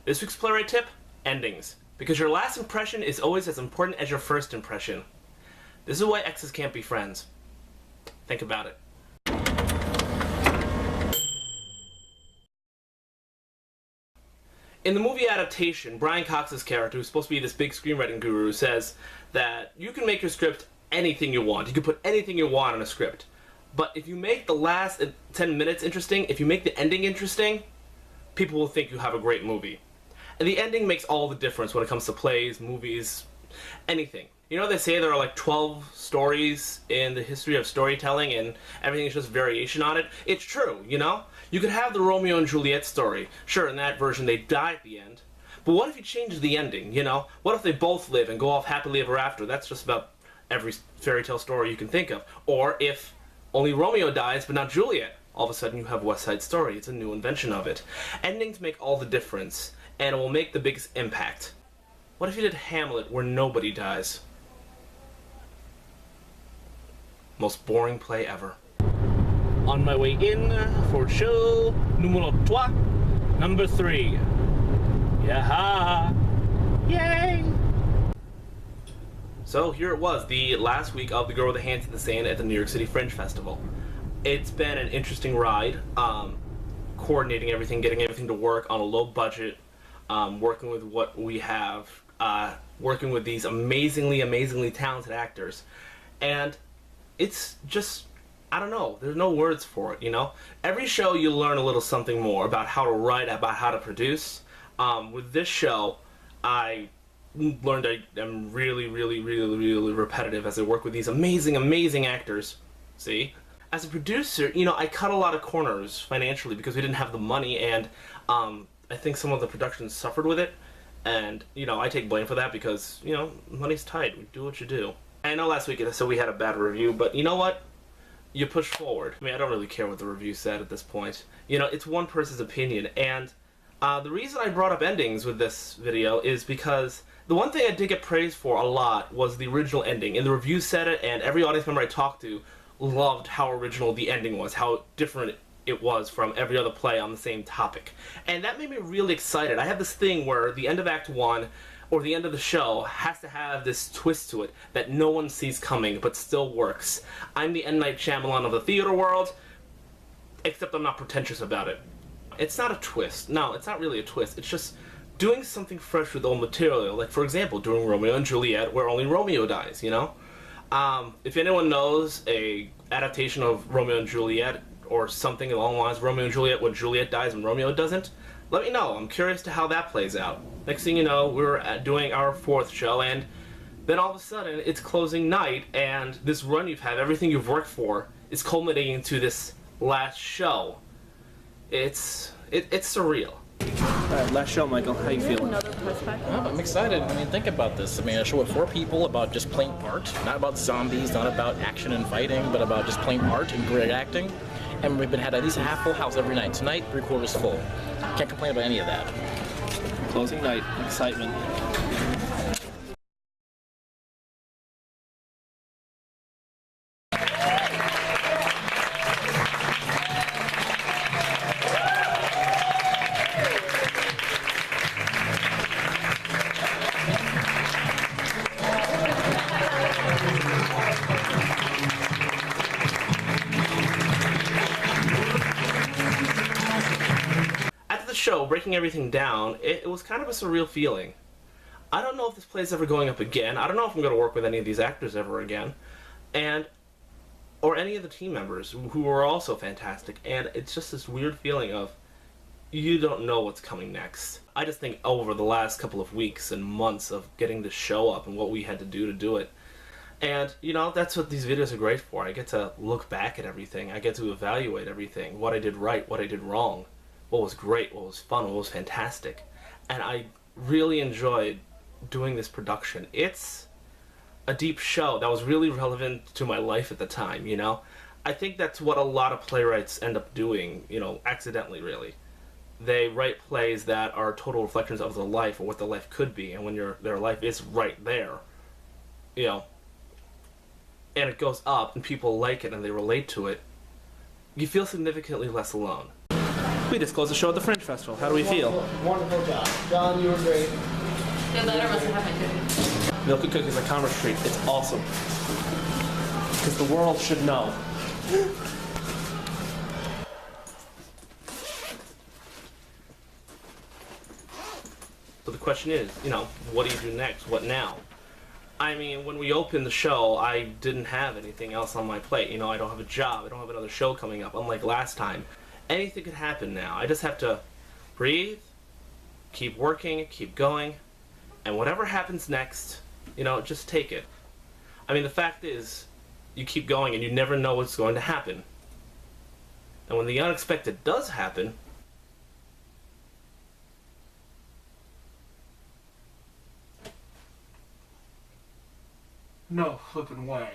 This week's Playwright Tip, endings. Because your last impression is always as important as your first impression. This is why exes can't be friends. Think about it. In the movie adaptation, Brian Cox's character, who's supposed to be this big screenwriting guru, says that you can make your script anything you want. You can put anything you want in a script. But if you make the last 10 minutes interesting, if you make the ending interesting, people will think you have a great movie. And the ending makes all the difference when it comes to plays, movies, anything. You know, they say there are like 12 stories in the history of storytelling and everything is just variation on it. It's true, you know? You could have the Romeo and Juliet story. Sure, in that version they die at the end. But what if you change the ending, you know? What if they both live and go off happily ever after? That's just about every fairy tale story you can think of. Or if only Romeo dies but not Juliet. All of a sudden you have West Side Story. It's a new invention of it. Endings make all the difference, and it will make the biggest impact. What if you did Hamlet where nobody dies? Most boring play ever. On my way in for show numero 3, number 3. Yaha! Yay! So here it was, the last week of The Girl with the Hands in the Sand at the New York City Fringe Festival. It's been an interesting ride, coordinating everything, getting everything to work on a low budget, working with what we have, working with these amazingly talented actors. And it's just, I don't know, there's no words for it, you know? Every show you learn a little something more about how to write, about how to produce. With this show, I learned I'm really repetitive as I work with these amazing actors. See? As a producer, you know, I cut a lot of corners financially because we didn't have the money, and I think some of the productions suffered with it. And, you know, I take blame for that because, you know, money's tight. We do what you do. I know last week I said we had a bad review, but you know what? You push forward. I mean, I don't really care what the review said at this point. You know, it's one person's opinion, and the reason I brought up endings with this video is because the one thing I did get praised for a lot was the original ending. And the review said it, and every audience member I talked to loved how original the ending was, how different it was from every other play on the same topic. And that made me really excited. I have this thing where the end of Act 1 or the end of the show has to have this twist to it that no one sees coming but still works. I'm the M. Night Shyamalan of the theater world, except I'm not pretentious about it. It's not a twist. No, it's not really a twist. It's just doing something fresh with old material. Like, for example, doing Romeo and Juliet where only Romeo dies, you know? If anyone knows a adaptation of Romeo and Juliet or something along the lines of Romeo and Juliet when Juliet dies and Romeo doesn't, let me know. I'm curious to how that plays out. Next thing you know, we're doing our 4th show, and then all of a sudden it's closing night, and this run you've had, everything you've worked for, is culminating into this last show. It's surreal. Alright, last show, Michael. How you feeling? Another perspective. Oh, I'm excited. I mean, think about this. I mean, a show with 4 people about just plain art, not about zombies, not about action and fighting, but about just plain art and great acting. And we've been had at least a half full house every night. Tonight, 3/4 full. Can't complain about any of that. Closing night. Excitement. Show, breaking everything down, it was kind of a surreal feeling. I don't know if this play is ever going up again. I don't know if I'm going to work with any of these actors ever again, or any of the team members who were also fantastic. And it's just this weird feeling of you don't know what's coming next. I just think over the last couple of weeks and months of getting this show up and what we had to do it. And, you know, that's what these videos are great for. I get to look back at everything. I get to evaluate everything. What I did right, what I did wrong. What was great, what was fun, what was fantastic. And I really enjoyed doing this production. It's a deep show that was really relevant to my life at the time, you know? I think that's what a lot of playwrights end up doing, you know, accidentally, really. They write plays that are total reflections of their life or what their life could be, and when their life is right there, you know, and it goes up and people like it and they relate to it, you feel significantly less alone. We just closed the show at the Fringe Festival. How do we feel? Wonderful job. John, you were great. The letter must have had my cookies. Milk and Cookies at Commerce Street. It's awesome. Because the world should know. So the question is, what do you do next? What now? I mean, when we opened the show, I didn't have anything else on my plate. I don't have a job. I don't have another show coming up, unlike last time. Anything could happen now. I just have to breathe, keep working, keep going, and whatever happens next, just take it. I mean, the fact is, you keep going and you never know what's going to happen. And when the unexpected does happen, no flipping way.